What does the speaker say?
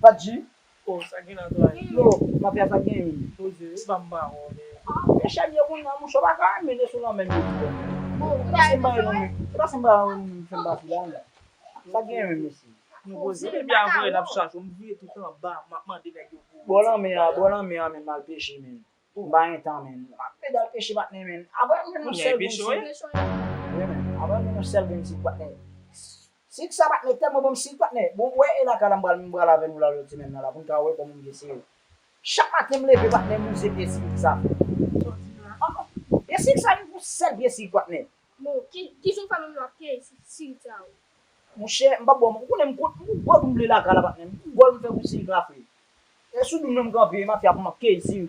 Padi? Oh, ça qui n'a pas. Yo, ma pia pa gen. Posé, bamba, on est. E chaje moun nan moun so ba ka mene sou nan men yo. Bon, Semba yo mi. Semba yo semba filan. Sa gen men mesi. Nous posé, bien envoyé la charge, on me dit tout le temps, bah, maman, dit que Bolan me a men mal peche men. Ba en tan men. Ma pe dal peche batne men. Avan men nou sel ben si. Avan men nou sel ben si batne. Si sa batne tem bon si batne. Bon we e la kala mbral ave nou la loti men la. Pou ka we kom ngese. Chaque matin me leve batne moun se pied si ça. E si ça pou sel pied si batne. Bon, qui sont pas même la pièce, si ça. Mon cher mba bon ko nem ko mble la kala batne. Ko mfe pou si grafe. E sou dum nem kampe ma fi ap ma ke si.